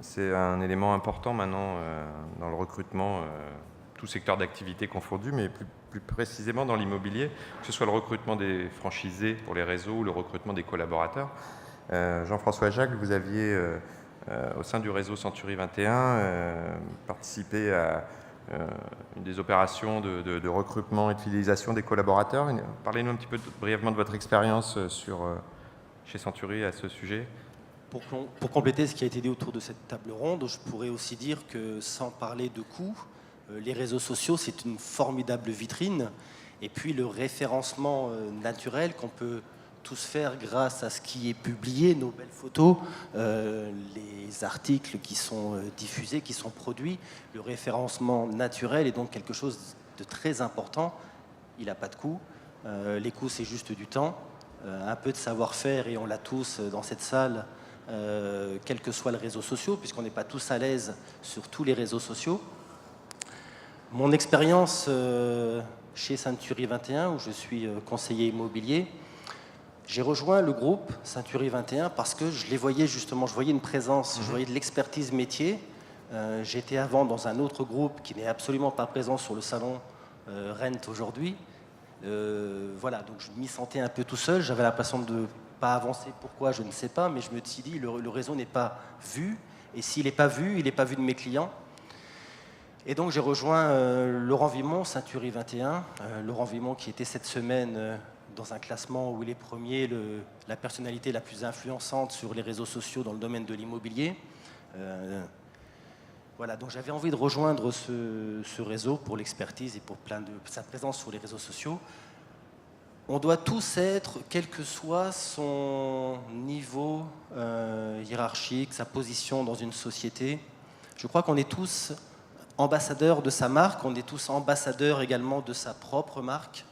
C'est un élément important maintenant dans le recrutement, tout secteur d'activité confondu, mais plus précisément dans l'immobilier, que ce soit le recrutement des franchisés pour les réseaux ou le recrutement des collaborateurs. Jean-François Jacques, vous aviez, au sein du réseau Century 21, participé à une des opérations de recrutement et de fidélisation des collaborateurs. Parlez-nous un petit peu brièvement de votre expérience chez Century à ce sujet. Pour compléter ce qui a été dit autour de cette table ronde, je pourrais aussi dire que sans parler de coûts, les réseaux sociaux, c'est une formidable vitrine. Et puis le référencement naturel qu'on peut tous faire grâce à ce qui est publié, nos belles photos, les articles qui sont diffusés, qui sont produits. Le référencement naturel est donc quelque chose de très important. Il n'a pas de coût. Les coûts, c'est juste du temps, un peu de savoir-faire, et on l'a tous dans cette salle, quel que soit le réseau social, puisqu'on n'est pas tous à l'aise sur tous les réseaux sociaux. Mon expérience chez Century 21, où je suis conseiller immobilier, j'ai rejoint le groupe Century 21 parce que je les voyais justement, je voyais une présence, je voyais de l'expertise métier. J'étais avant dans un autre groupe qui n'est absolument pas présent sur le salon Rent aujourd'hui. Voilà, donc je m'y sentais un peu tout seul, j'avais l'impression de ne pas avancer. Pourquoi, je ne sais pas, mais je me suis dit, le réseau n'est pas vu, et s'il n'est pas vu, il n'est pas vu de mes clients. Et donc j'ai rejoint Laurent Vimont, Century 21. Laurent Vimont qui était cette semaine dans un classement où il est premier, la personnalité la plus influençante sur les réseaux sociaux dans le domaine de l'immobilier. Voilà, donc j'avais envie de rejoindre ce réseau pour l'expertise et pour sa présence sur les réseaux sociaux. On doit tous être, quel que soit son niveau hiérarchique, sa position dans une société. Je crois qu'on est tous ambassadeurs de sa marque, on est tous ambassadeurs également de sa propre marque.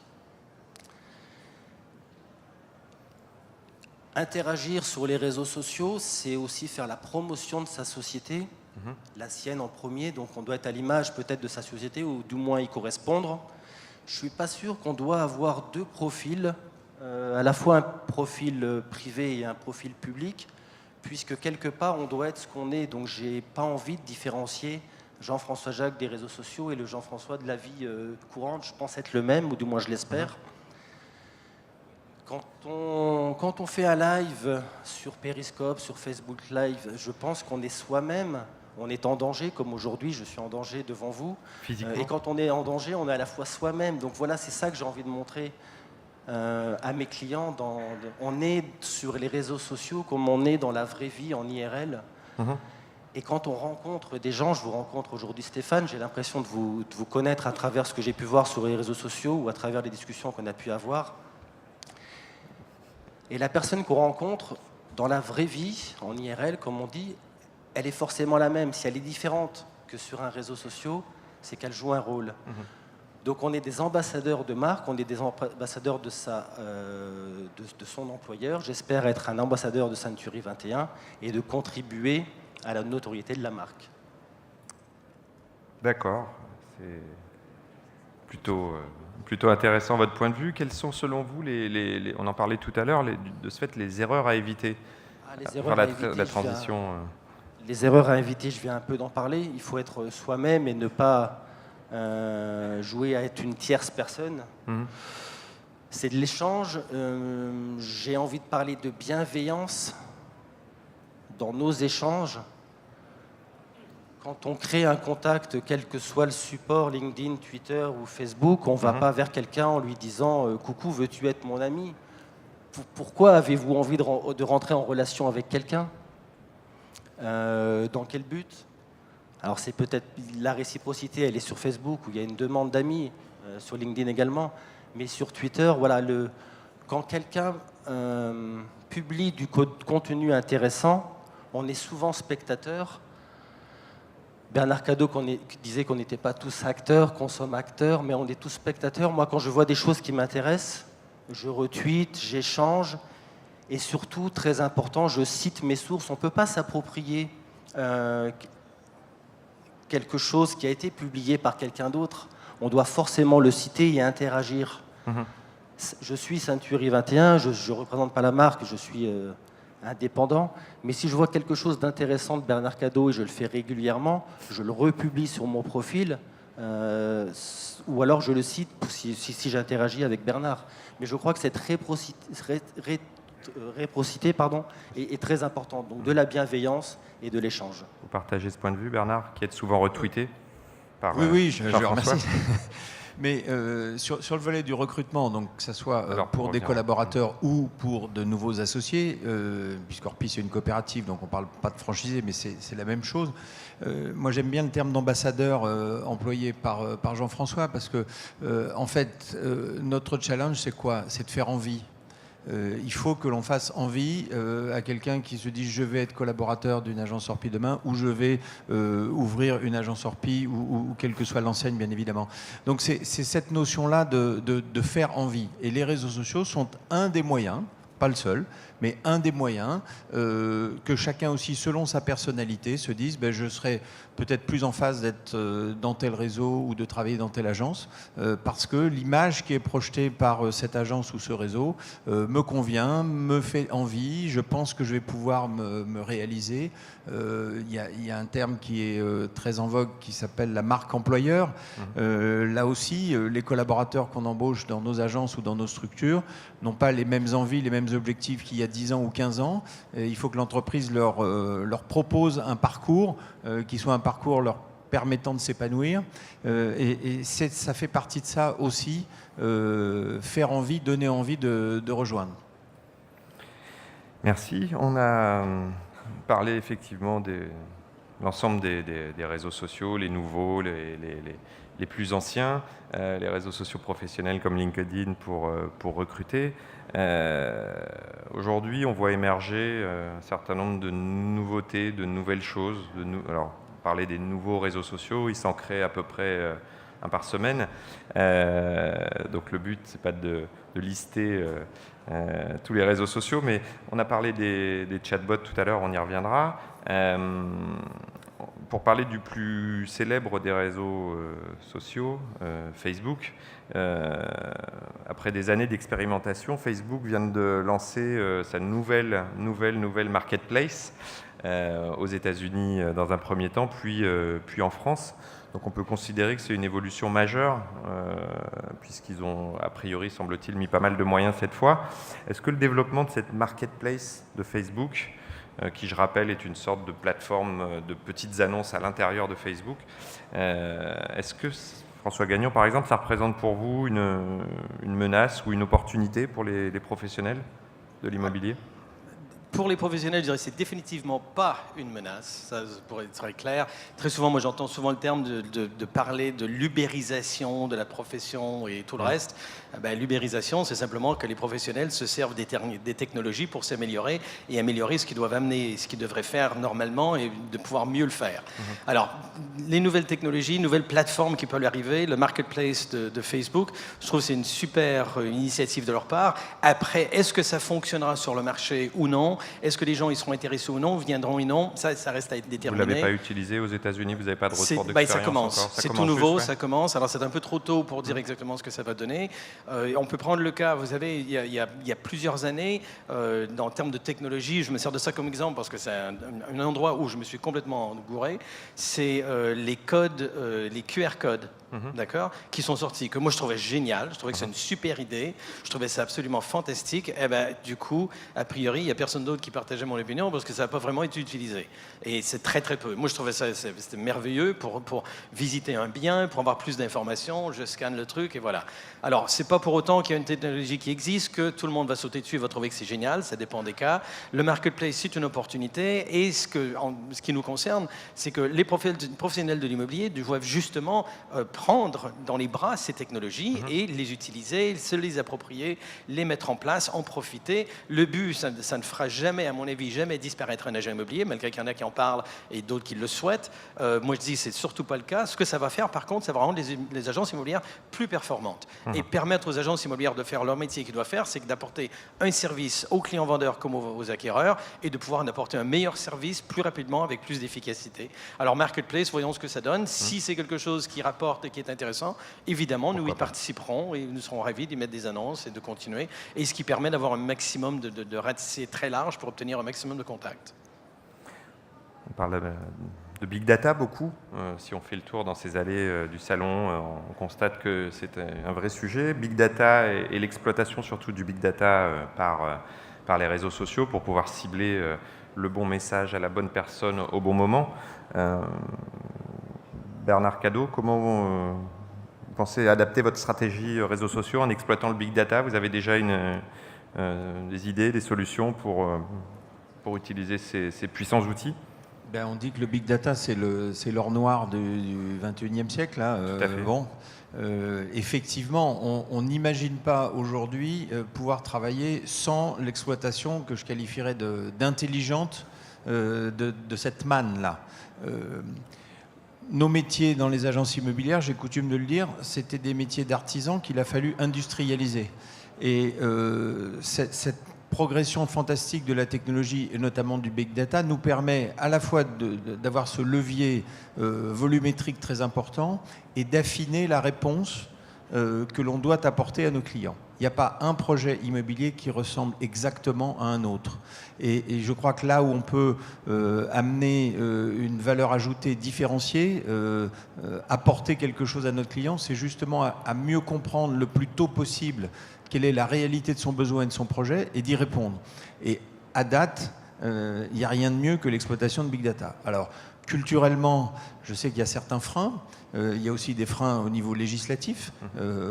Interagir sur les réseaux sociaux, c'est aussi faire la promotion de sa société, la sienne en premier, donc on doit être à l'image peut-être de sa société, ou du moins y correspondre. Je ne suis pas sûr qu'on doit avoir deux profils, à la fois un profil privé et un profil public, puisque quelque part on doit être ce qu'on est, donc je n'ai pas envie de différencier Jean-François Jacques des réseaux sociaux et le Jean-François de la vie courante. Je pense être le même, ou du moins je l'espère. Quand on fait un live sur Periscope, sur Facebook Live, je pense qu'on est soi-même, on est en danger, comme aujourd'hui, je suis en danger devant vous. Et quand on est en danger, on est à la fois soi-même. Donc voilà, c'est ça que j'ai envie de montrer à mes clients. On est sur les réseaux sociaux comme on est dans la vraie vie, en IRL. Et quand on rencontre des gens, je vous rencontre aujourd'hui Stéphane, j'ai l'impression de vous connaître à travers ce que j'ai pu voir sur les réseaux sociaux ou à travers les discussions qu'on a pu avoir. Et la personne qu'on rencontre dans la vraie vie, en IRL, comme on dit, elle est forcément la même. Si elle est différente que sur un réseau social, c'est qu'elle joue un rôle. Donc on est des ambassadeurs de marque, on est des ambassadeurs de son employeur. J'espère être un ambassadeur de Century 21 et de contribuer à la notoriété de la marque. D'accord, c'est plutôt intéressant votre point de vue. Quelles sont selon vous, on en parlait tout à l'heure, de ce fait les erreurs à éviter les erreurs à éviter, la transition. Les erreurs à éviter, je viens un peu d'en parler. Il faut être soi-même et ne pas jouer à être une tierce personne. C'est de l'échange. J'ai envie de parler de bienveillance dans nos échanges. Quand on crée un contact, quel que soit le support, LinkedIn, Twitter ou Facebook, on ne va pas vers quelqu'un en lui disant « Coucou, veux-tu être mon ami ?» Pourquoi avez-vous envie de rentrer en relation avec quelqu'un ? Dans quel but ? Alors c'est peut-être la réciprocité, elle est sur Facebook, où il y a une demande d'amis, sur LinkedIn également, mais sur Twitter, voilà, quand quelqu'un publie du contenu intéressant, on est souvent spectateur. Bernard Cadot disait qu'on n'était pas tous acteurs, qu'on sommes acteurs, mais on est tous spectateurs. Moi, quand je vois des choses qui m'intéressent, je retweete, j'échange, et surtout, très important, je cite mes sources. On ne peut pas s'approprier quelque chose qui a été publié par quelqu'un d'autre. On doit forcément le citer et interagir. Je suis Ceinturi 21, je ne représente pas la marque, je suis indépendant, mais si je vois quelque chose d'intéressant de Bernard Cadot et je le fais régulièrement, je le republie sur mon profil, ou alors je le cite si j'interagis avec Bernard. Mais je crois que cette réciprocité est très importante, donc de la bienveillance et de l'échange. Vous partagez ce point de vue, Bernard, qui est souvent retweeté par Oui, je Jean-François. remercie. Mais sur le volet du recrutement, donc que ce soit pour des revenir. collaborateurs ou pour de nouveaux associés, puisqu'Orpi c'est une coopérative, donc on ne parle pas de franchisé, mais c'est la même chose. Moi j'aime bien le terme d'ambassadeur employé par Jean-François, parce que en fait notre challenge c'est quoi ? C'est de faire envie. Il faut que l'on fasse envie à quelqu'un qui se dit je vais être collaborateur d'une agence Orpi demain, ou je vais ouvrir une agence Orpi, ou quelle que soit l'enseigne bien évidemment. Donc c'est cette notion-là de faire envie. Et les réseaux sociaux sont un des moyens, pas le seul, mais un des moyens que chacun aussi, selon sa personnalité, se dise je serai peut-être plus en phase d'être dans tel réseau ou de travailler dans telle agence, parce que l'image qui est projetée par cette agence ou ce réseau me convient, me fait envie, je pense que je vais pouvoir me réaliser. Il y a un terme qui est très en vogue qui s'appelle la marque employeur. Là aussi, les collaborateurs qu'on embauche dans nos agences ou dans nos structures n'ont pas les mêmes envies, les mêmes objectifs qu'il y a 10 ans ou 15 ans. Et il faut que l'entreprise leur propose un parcours qui soit un parcours leur permettant de s'épanouir. Et ça fait partie de ça aussi, faire envie, donner envie de rejoindre. Merci. On a parlé effectivement de l'ensemble des réseaux sociaux, les nouveaux, les plus anciens, les réseaux sociaux professionnels comme LinkedIn pour recruter. Aujourd'hui, on voit émerger un certain nombre de nouveautés, de nouvelles choses. Alors, parler des nouveaux réseaux sociaux, il s'en crée à peu près un par semaine. Donc le but, c'est pas de lister tous les réseaux sociaux, mais on a parlé des chatbots tout à l'heure, on y reviendra. Pour parler du plus célèbre des réseaux sociaux, Facebook, après des années d'expérimentation, Facebook vient de lancer sa nouvelle marketplace aux États-Unis dans un premier temps, puis en France. Donc on peut considérer que c'est une évolution majeure, puisqu'ils ont, a priori, semble-t-il, mis pas mal de moyens cette fois. Est-ce que le développement de cette marketplace de Facebook, qui, je rappelle, est une sorte de plateforme de petites annonces à l'intérieur de Facebook, est-ce que, François Gagnon, par exemple, ça représente pour vous une menace ou une opportunité pour les professionnels de l'immobilier ? Pour les professionnels, je dirais que c'est définitivement pas une menace, ça pour être très clair. Très souvent, moi j'entends souvent le terme de parler de l'ubérisation de la profession et tout le reste. L'ubérisation, c'est simplement que les professionnels se servent des technologies pour s'améliorer et améliorer ce qu'ils doivent amener, ce qu'ils devraient faire normalement et de pouvoir mieux le faire. Alors, les nouvelles technologies, nouvelles plateformes qui peuvent arriver, le marketplace de Facebook, je trouve que c'est une super initiative de leur part. Après, est-ce que ça fonctionnera sur le marché ou non ? Est-ce que les gens ils seront intéressés ou non, viendront ou non, ça reste à être Vous déterminé. ne l'avez pas utilisé aux États-Unis, vous n'avez pas de retour Ça d'expérience commence. encore. Ça C'est tout commence nouveau, juste, ouais. ça commence. Alors c'est un peu trop tôt pour dire exactement ce que ça va donner. On peut prendre le cas, vous savez, il y a plusieurs années, en termes de technologie, je me sers de ça comme exemple parce que c'est un endroit où je me suis complètement gouré, c'est les codes, les QR codes. D'accord, qui sont sortis, que moi je trouvais génial, je trouvais que c'est une super idée, je trouvais ça absolument fantastique. Et ben, du coup, a priori, il n'y a personne d'autre qui partageait mon opinion parce que ça n'a pas vraiment été utilisé. Et c'est très très peu. Moi je trouvais ça c'était merveilleux pour visiter un bien, pour avoir plus d'informations, je scanne le truc et voilà. Alors, c'est pas pour autant qu'il y a une technologie qui existe que tout le monde va sauter dessus et va trouver que c'est génial, ça dépend des cas. Le marketplace, c'est une opportunité et ce qui nous concerne, c'est que les professionnels de l'immobilier doivent justement prendre dans les bras ces technologies et les utiliser, se les approprier, les mettre en place, en profiter. Le but, ça ne fera jamais, à mon avis, jamais disparaître un agent immobilier, malgré qu'il y en a qui en parlent et d'autres qui le souhaitent. Moi, je dis c'est surtout pas le cas. Ce que ça va faire, par contre, ça va rendre les agences immobilières plus performantes et permettre aux agences immobilières de faire leur métier qu'ils doivent faire, c'est d'apporter un service aux clients vendeurs comme aux acquéreurs et de pouvoir en apporter un meilleur service plus rapidement avec plus d'efficacité. Alors, Marketplace, voyons ce que ça donne. Si c'est quelque chose qui rapporte et qui est intéressant, évidemment, nous y participerons et nous serons ravis d'y mettre des annonces et de continuer. Et ce qui permet d'avoir un maximum de ratisser très large pour obtenir un maximum de contacts. On parle de big data beaucoup. Si on fait le tour dans ces allées du salon, on constate que c'est un vrai sujet. Big data et l'exploitation surtout du big data par les réseaux sociaux pour pouvoir cibler le bon message à la bonne personne au bon moment. Bernard Cadot, comment vous pensez adapter votre stratégie réseaux sociaux en exploitant le big data? Vous avez déjà des idées, des solutions pour utiliser ces puissants outils? Ben, on dit que le big data, c'est l'or noir du 21e siècle. Là. Tout à fait. Effectivement, on n'imagine pas aujourd'hui pouvoir travailler sans l'exploitation que je qualifierais d'intelligente de cette manne-là. Nos métiers dans les agences immobilières, j'ai coutume de le dire, c'était des métiers d'artisans qu'il a fallu industrialiser. Et cette progression fantastique de la technologie et notamment du big data nous permet à la fois d'avoir ce levier volumétrique très important et d'affiner la réponse que l'on doit apporter à nos clients. Il n'y a pas un projet immobilier qui ressemble exactement à un autre. Et je crois que là où on peut amener une valeur ajoutée différenciée, apporter quelque chose à notre client, c'est justement à mieux comprendre le plus tôt possible quelle est la réalité de son besoin et de son projet et d'y répondre. Et à date, il n'y a rien de mieux que l'exploitation de big data. Alors, culturellement, je sais qu'il y a certains freins. Il y a aussi des freins au niveau législatif,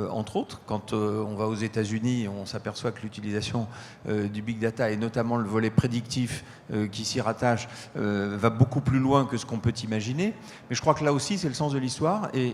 entre autres. Quand on va aux États-Unis, on s'aperçoit que l'utilisation du big data, et notamment le volet prédictif qui s'y rattache, va beaucoup plus loin que ce qu'on peut imaginer. Mais je crois que là aussi, c'est le sens de l'histoire. Et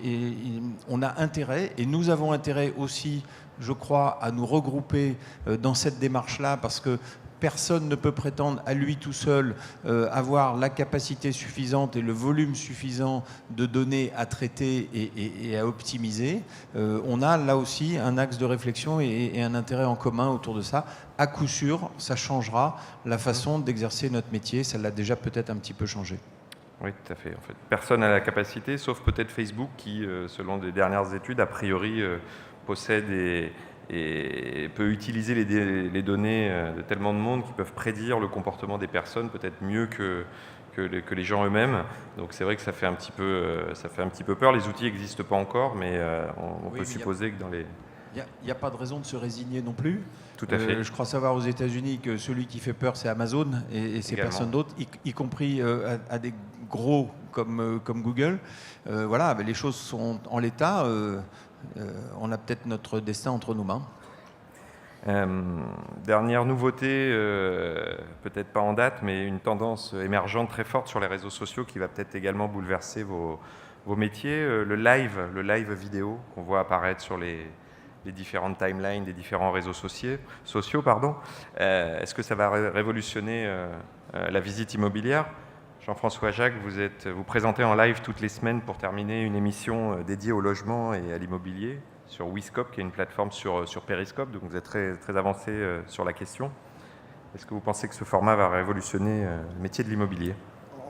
on a intérêt, et nous avons intérêt aussi, je crois, à nous regrouper dans cette démarche-là, parce que personne ne peut prétendre à lui tout seul avoir la capacité suffisante et le volume suffisant de données à traiter et à optimiser. On a là aussi un axe de réflexion et un intérêt en commun autour de ça. À coup sûr, ça changera la façon d'exercer notre métier. Ça l'a déjà peut-être un petit peu changé. Oui, tout à fait. En fait, personne n'a la capacité, sauf peut-être Facebook qui, selon des dernières études, a priori possède et peut utiliser les données de tellement de monde qui peuvent prédire le comportement des personnes peut-être mieux que les gens eux-mêmes. Donc c'est vrai que ça fait un petit peu peur. Les outils n'existent pas encore, mais on peut supposer que dans les... Il n'y a pas de raison de se résigner non plus. Tout à fait. Je crois savoir aux États-Unis que celui qui fait peur, c'est Amazon et c'est personne d'autre, y compris à des gros comme Google. Voilà, mais les choses sont en l'état. On a peut-être notre destin entre nos mains. Dernière nouveauté, peut-être pas en date, mais une tendance émergente très forte sur les réseaux sociaux qui va peut-être également bouleverser vos métiers, le live vidéo qu'on voit apparaître sur les différentes timelines des différents réseaux sociaux. Est-ce que ça va révolutionner la visite immobilière? Jean-François Jacques, vous présentez en live toutes les semaines pour terminer une émission dédiée au logement et à l'immobilier sur Wiscope, qui est une plateforme sur Periscope, donc vous êtes très, très avancé sur la question. Est-ce que vous pensez que ce format va révolutionner le métier de l'immobilier ?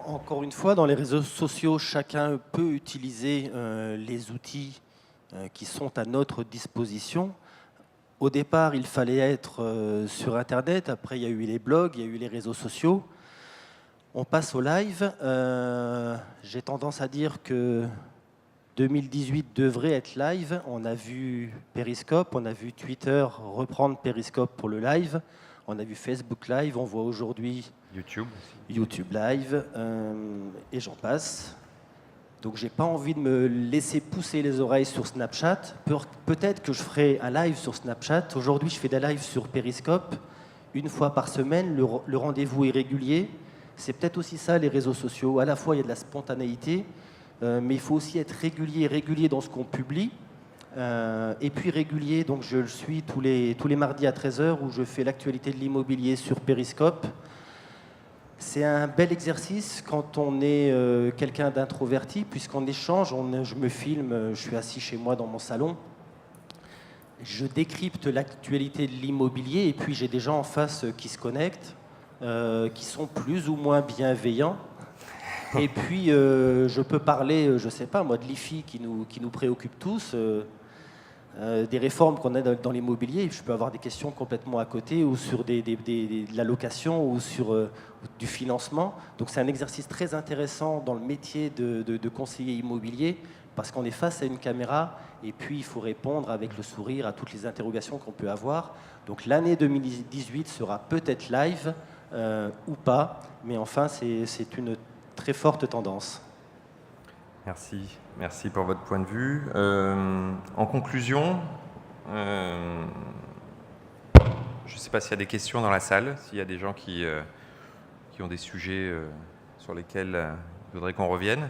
Encore une fois, dans les réseaux sociaux, chacun peut utiliser les outils qui sont à notre disposition. Au départ, il fallait être sur Internet. Après, il y a eu les blogs, il y a eu les réseaux sociaux. On passe au live. J'ai tendance à dire que 2018 devrait être live. On a vu Periscope, on a vu Twitter reprendre Periscope pour le live. On a vu Facebook Live, on voit aujourd'hui YouTube Live, et j'en passe. Donc j'ai pas envie de me laisser pousser les oreilles sur Snapchat. Peut-être que je ferai un live sur Snapchat. Aujourd'hui, je fais des lives sur Periscope, une fois par semaine. Le rendez-vous est régulier. C'est peut-être aussi ça, les réseaux sociaux. À la fois, il y a de la spontanéité, mais il faut aussi être régulier dans ce qu'on publie. Et puis régulier, donc je le suis tous les mardis à 13h où je fais l'actualité de l'immobilier sur Periscope. C'est un bel exercice quand on est quelqu'un d'introverti, puisqu'on échange, je me filme, je suis assis chez moi dans mon salon, je décrypte l'actualité de l'immobilier et puis j'ai des gens en face qui se connectent, qui sont plus ou moins bienveillants. Et puis je peux parler, je sais pas moi, de l'IFI qui nous préoccupe tous, des réformes qu'on a dans l'immobilier. Je peux avoir des questions complètement à côté ou sur de la location ou sur du financement. Donc c'est un exercice très intéressant dans le métier de conseiller immobilier parce qu'on est face à une caméra et puis il faut répondre avec le sourire à toutes les interrogations qu'on peut avoir. Donc l'année 2018 sera peut-être live ou pas, mais enfin c'est une très forte tendance. Merci pour votre point de vue. En conclusion, je ne sais pas s'il y a des questions dans la salle, s'il y a des gens qui ont des sujets sur lesquels il faudrait qu'on revienne.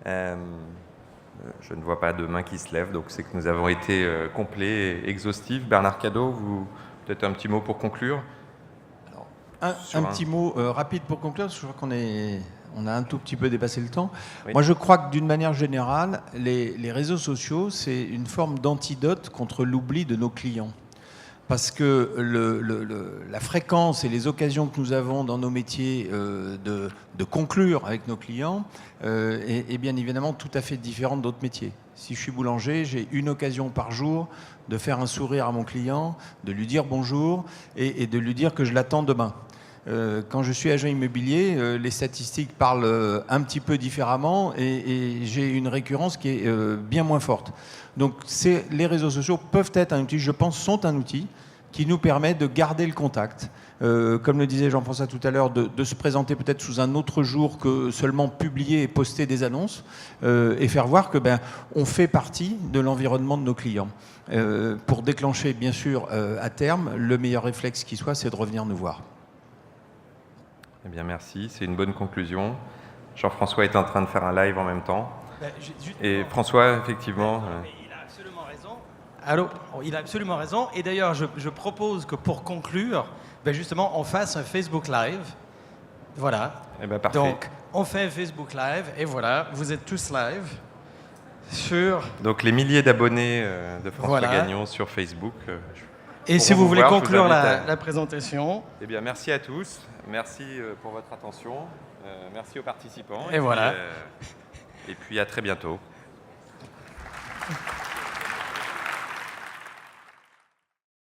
Je ne vois pas de main qui se lève, donc c'est que nous avons été complets et exhaustifs. Bernard Cadot, peut-être un petit mot pour conclure. Alors, un petit mot rapide pour conclure, parce que je crois qu'on a un tout petit peu dépassé le temps. Oui. Moi, je crois que d'une manière générale, les réseaux sociaux, c'est une forme d'antidote contre l'oubli de nos clients. Parce que la fréquence et les occasions que nous avons dans nos métiers de conclure avec nos clients est bien évidemment tout à fait différente d'autres métiers. Si je suis boulanger, j'ai une occasion par jour de faire un sourire à mon client, de lui dire bonjour et de lui dire que je l'attends demain. Quand je suis agent immobilier, les statistiques parlent un petit peu différemment et j'ai une récurrence qui est bien moins forte. Donc les réseaux sociaux peuvent être un outil, je pense, sont un outil qui nous permet de garder le contact. Comme le disait Jean-François tout à l'heure, de se présenter peut-être sous un autre jour que seulement publier et poster des annonces et faire voir que on fait partie de l'environnement de nos clients. Pour déclencher, bien sûr, à terme, le meilleur réflexe qui soit, c'est de revenir nous voir. Eh bien, merci. C'est une bonne conclusion. Jean-François est en train de faire un live en même temps. Et François, effectivement... Il a absolument raison. Allô, il a absolument raison. Et d'ailleurs, je propose que pour conclure, justement, on fasse un Facebook Live. Voilà. Eh bien, parfait. Donc, on fait un Facebook Live et voilà, vous êtes tous live sur... Donc, les milliers d'abonnés de François Gagnon sur Facebook. Et si vous voulez conclure la présentation... Eh bien, merci à tous. Merci pour votre attention. Merci aux participants. Et voilà. Et puis à très bientôt.